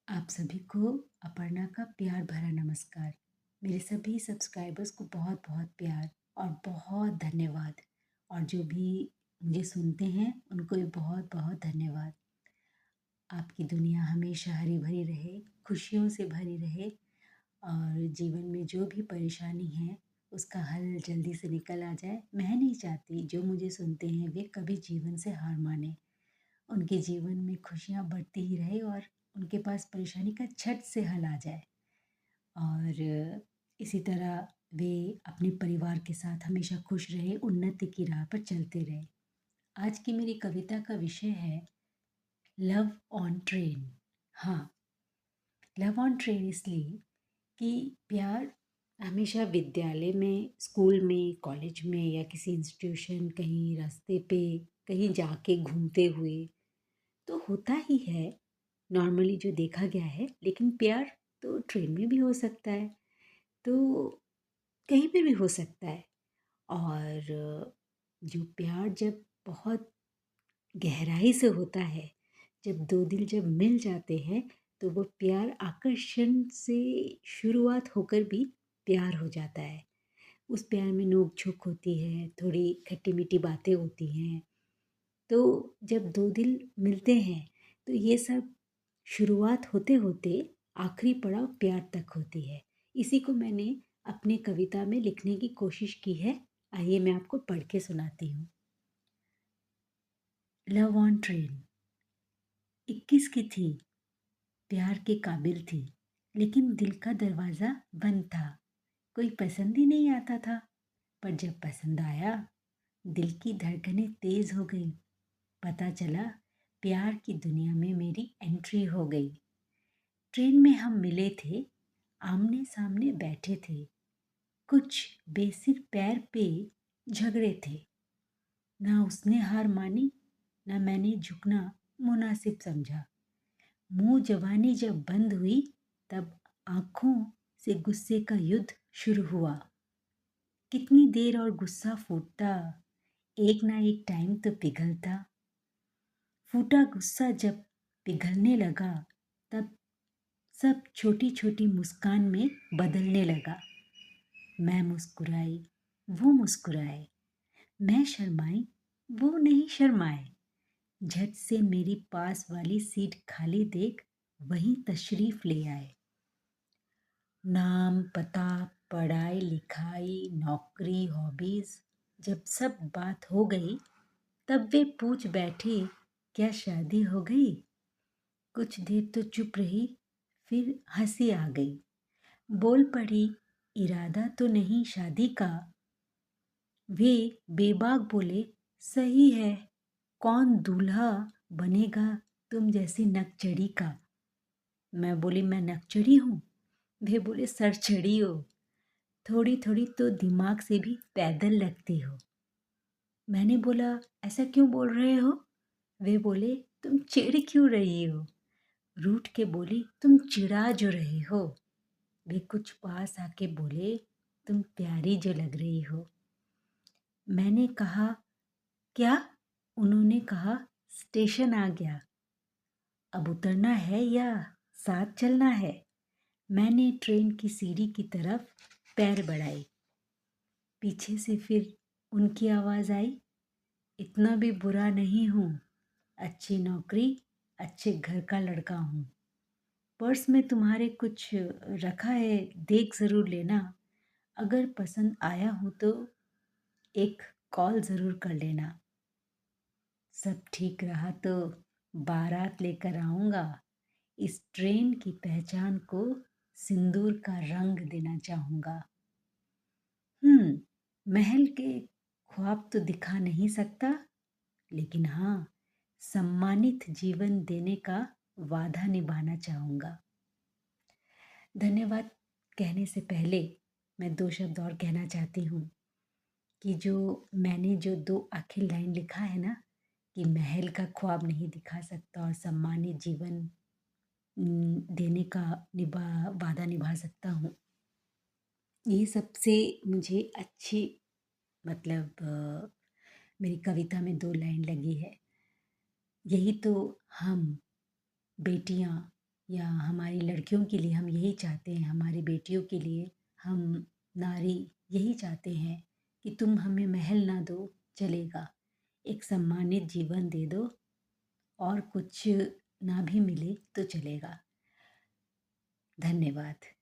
आप सभी को अपर्णा का प्यार भरा नमस्कार। मेरे सभी सब्सक्राइबर्स को बहुत बहुत प्यार और बहुत धन्यवाद। और जो भी मुझे सुनते हैं उनको भी बहुत बहुत धन्यवाद। आपकी दुनिया हमेशा हरी भरी रहे, खुशियों से भरी रहे और जीवन में जो भी परेशानी है उसका हल जल्दी से निकल आ जाए। मैं नहीं चाहती जो मुझे सुनते हैं वे कभी जीवन से हार माने। उनके जीवन में खुशियाँ बढ़ती ही रहे और उनके पास परेशानी का झट से हल आ जाए। और इसी तरह वे अपने परिवार के साथ हमेशा खुश रहे, उन्नति की राह पर चलते रहे। आज की मेरी कविता का विषय है लव ऑन ट्रेन। हाँ, लव ऑन ट्रेन इसलिए कि प्यार हमेशा विद्यालय में, स्कूल में, कॉलेज में या किसी इंस्टीट्यूशन, कहीं रास्ते पे, कहीं जाके घूमते हुए तो होता ही है, नॉर्मली जो देखा गया है। लेकिन प्यार तो ट्रेन में भी हो सकता है, तो कहीं पे भी हो सकता है। और जो प्यार जब बहुत गहराई से होता है, जब दो दिल जब मिल जाते हैं, तो वो प्यार आकर्षण से शुरुआत होकर भी प्यार हो जाता है। उस प्यार में नोक झोंक होती है, थोड़ी खट्टी मीठी बातें होती हैं। तो जब दो दिल मिलते हैं तो ये सब शुरुआत होते होते आखिरी पड़ाव प्यार तक होती है। इसी को मैंने अपनी कविता में लिखने की कोशिश की है। आइए मैं आपको पढ़ के सुनाती हूँ। Love on train. 21 की थी, प्यार के काबिल थी, लेकिन दिल का दरवाज़ा बंद था। कोई पसंद ही नहीं आता था, पर जब पसंद आया दिल की धड़कनें तेज हो गई। पता चला प्यार की दुनिया में मेरी एंट्री हो गई। ट्रेन में हम मिले थे, आमने सामने बैठे थे, कुछ बेसिर पैर पे झगड़े थे। ना उसने हार मानी, ना मैंने झुकना मुनासिब समझा। मुंह जवानी जब बंद हुई, तब आंखों से गुस्से का युद्ध शुरू हुआ। कितनी देर और गुस्सा फूटता, एक ना एक टाइम तो पिघलता। फूटा गुस्सा जब पिघलने लगा, तब सब छोटी छोटी मुस्कान में बदलने लगा। मैं मुस्कुराई, वो मुस्कुराए, मैं शर्माई, वो नहीं शर्माए। झट से मेरी पास वाली सीट खाली देख वहीं तशरीफ ले आए। नाम, पता, पढ़ाई लिखाई, नौकरी, हॉबीज, जब सब बात हो गई, तब वे पूछ बैठे, क्या शादी हो गई? कुछ देर तो चुप रही, फिर हंसी आ गई। बोल पड़ी, इरादा तो नहीं शादी का। वे बेबाक बोले, सही है, कौन दूल्हा बनेगा तुम जैसी नकचढ़ी का। मैं बोली, मैं नकचढ़ी हूँ? वे बोले, सरचढ़ी हो, थोड़ी थोड़ी तो दिमाग से भी पैदल लगती हो। मैंने बोला, ऐसा क्यों बोल रहे हो? वे बोले, तुम चिढ़ क्यों रही हो? रूठ के बोली, तुम चिढ़ा जो रहे हो। वे कुछ पास आके बोले, तुम प्यारी जो लग रही हो। मैंने कहा, क्या? उन्होंने कहा, स्टेशन आ गया, अब उतरना है या साथ चलना है? मैंने ट्रेन की सीढ़ी की तरफ पैर बढ़ाए। पीछे से फिर उनकी आवाज़ आई, इतना भी बुरा नहीं हूँ, अच्छी नौकरी, अच्छे घर का लड़का हूँ। पर्स में तुम्हारे कुछ रखा है, देख ज़रूर लेना। अगर पसंद आया हो तो एक कॉल ज़रूर कर लेना। सब ठीक रहा तो बारात लेकर आऊँगा। इस ट्रेन की पहचान को सिंदूर का रंग देना चाहूँगा। महल के ख्वाब तो दिखा नहीं सकता, लेकिन हाँ, सम्मानित जीवन देने का वादा निभाना चाहूँगा। धन्यवाद कहने से पहले मैं दो शब्द और कहना चाहती हूँ कि जो मैंने जो दो आखिर लाइन लिखा है ना, कि महल का ख्वाब नहीं दिखा सकता और सम्मानित जीवन देने का वादा निभा सकता हूँ, ये सबसे मुझे अच्छी, मतलब मेरी कविता में दो लाइन लगी है। यही तो हम बेटियां या हमारी लड़कियों के लिए हम यही चाहते हैं, हमारी बेटियों के लिए हम नारी यही चाहते हैं कि तुम हमें महल ना दो चलेगा, एक सम्मानित जीवन दे दो और कुछ ना भी मिले तो चलेगा। धन्यवाद।